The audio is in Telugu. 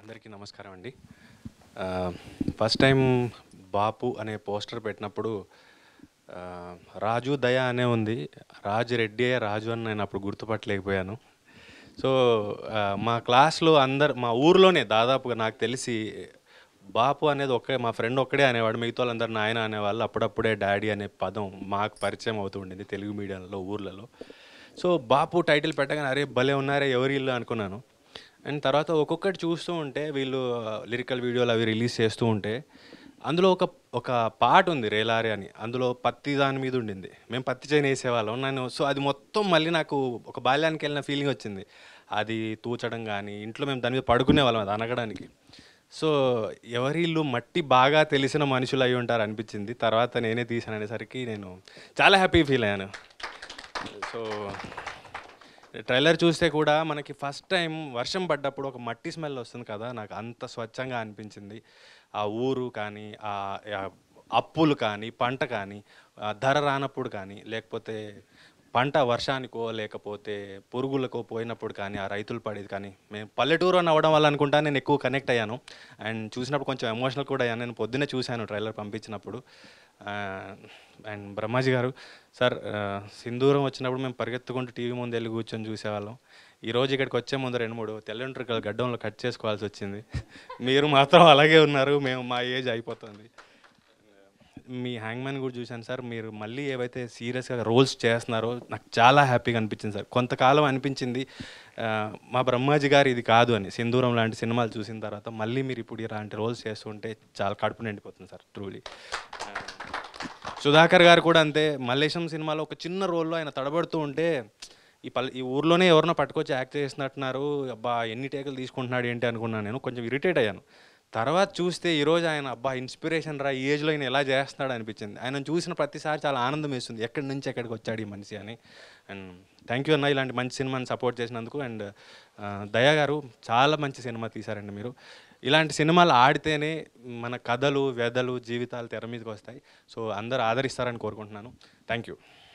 అందరికీ నమస్కారం అండి. ఫస్ట్ టైం బాపు అనే పోస్టర్ పెట్టినప్పుడు రాజు దయ అనే ఉంది. రాజు రెడ్డి రాజు అని నేను అప్పుడు గుర్తుపట్టలేకపోయాను. సో మా క్లాస్లో మా ఊర్లోనే దాదాపుగా నాకు తెలిసి బాపు అనేది మా ఫ్రెండ్ ఒక్కడే అనేవాడు. మిగతా వాళ్ళందరూ నాయన అనేవాళ్ళు. అప్పుడప్పుడే డాడీ అనే పదం మాకు పరిచయం అవుతూ ఉండింది తెలుగు మీడియంలో, ఊర్లలో. సో బాపు టైటిల్ పెట్టగానే అరే భలే ఉన్నారే ఎవరి ఇల్లు అనుకున్నాను. అండ్ తర్వాత ఒక్కొక్కటి చూస్తూ ఉంటే వీళ్ళు లిరికల్ వీడియోలు అవి రిలీజ్ చేస్తూ ఉంటే అందులో ఒక ఒక పాట ఉంది రేలారే అని. అందులో పత్తి దాని మీద ఉండింది. మేము పత్తి చేను వేసేవాళ్ళం. సో అది మొత్తం మళ్ళీ నాకు ఒక బాల్యానికి వెళ్ళిన ఫీలింగ్ వచ్చింది. అది తూచడం కానీ ఇంట్లో మేము దాని మీద పడుకునే వాళ్ళం అది అనగడానికి. సో ఎవరి ఇల్లు మట్టి బాగా తెలిసిన మనుషులు అయి ఉంటారు అనిపించింది. తర్వాత నేనే తీసాను అనేసరికి నేను చాలా హ్యాపీ ఫీల్ అయ్యాను. సో ట్రైలర్ చూస్తే కూడా మనకి ఫస్ట్ టైం వర్షం పడ్డప్పుడు ఒక మట్టి స్మెల్ వస్తుంది కదా, నాకు అంత స్వచ్ఛంగా అనిపించింది. ఆ ఊరు కానీ, ఆ అప్పులు కానీ, పంట కానీ, ధర రానప్పుడు కానీ, లేకపోతే పంట వర్షానికో లేకపోతే పురుగులకో పోయినప్పుడు కానీ ఆ రైతులు పడేది కానీ, మేము పల్లెటూరు అని అవ్వడం వల్ల అనుకుంటా నేను ఎక్కువ కనెక్ట్ అయ్యాను. అండ్ చూసినప్పుడు కొంచెం ఎమోషనల్ కూడా అయ్యాను. నేను పొద్దున్నే చూశాను ట్రైలర్ పంపించినప్పుడు. అండ్ బ్రహ్మాజీ గారు సార్, సింధూరం వచ్చినప్పుడు మేము పరిగెత్తుకుంటూ టీవీ ముందు వెళ్ళి కూర్చొని చూసేవాళ్ళం. ఈరోజు ఇక్కడికి వచ్చే ముందు 2-3 తెల్లంట్రుకలు గడ్డంలో కట్ చేసుకోవాల్సి వచ్చింది. మీరు మాత్రం అలాగే ఉన్నారు. మా ఏజ్ అయిపోతుంది. మీ హ్యాంగ్మ్యాన్ కూడా చూశాను సార్. మీరు మళ్ళీ ఏవైతే సీరియస్గా రోల్స్ చేస్తున్నారో నాకు చాలా హ్యాపీగా అనిపించింది సార్. కొంతకాలం అనిపించింది మా బ్రహ్మాజీ గారు ఇది కాదు అని. సింధూరం లాంటి సినిమాలు చూసిన తర్వాత మళ్ళీ మీరు ఇప్పుడు ఇలాంటి రోల్స్ చేస్తుంటే చాలా కడుపు నిండిపోతుంది సార్ ట్రూలీ. సుధాకర్ గారు కూడా అంతే. మల్లేశం సినిమాలో ఒక చిన్న రోల్లో ఆయన తడబడుతూ ఉంటే ఈ ఊర్లోనే ఎవరినో పట్టుకొచ్చి యాక్ట్ చేసినట్టున్నారు, అబ్బా ఎన్ని టేకులు తీసుకుంటున్నాడు ఏంటి అనుకున్నాను. నేను కొంచెం ఇరిటేట్ అయ్యాను. తర్వాత చూస్తే ఈరోజు ఆయన అబ్బా ఇన్స్పిరేషన్ రా, ఈ ఏజ్లో ఆయన ఎలా చేస్తున్నాడు అనిపించింది. ఆయన చూసిన ప్రతిసారి చాలా ఆనందం వేస్తుంది, ఎక్కడి నుంచి ఎక్కడికి వచ్చాడు ఈ మనిషి అని. అండ్ థ్యాంక్ యూ అన్న ఇలాంటి మంచి సినిమాని సపోర్ట్ చేసినందుకు. అండ్ దయా గారు చాలా మంచి సినిమా తీశారండి మీరు. ఇలాంటి సినిమాలు ఆడితేనే మన కథలు వ్యధలు జీవితాలు తెర మీదకి వస్తాయి. సో అందరూ ఆదరిస్తారని కోరుకుంటున్నాను. Thank you.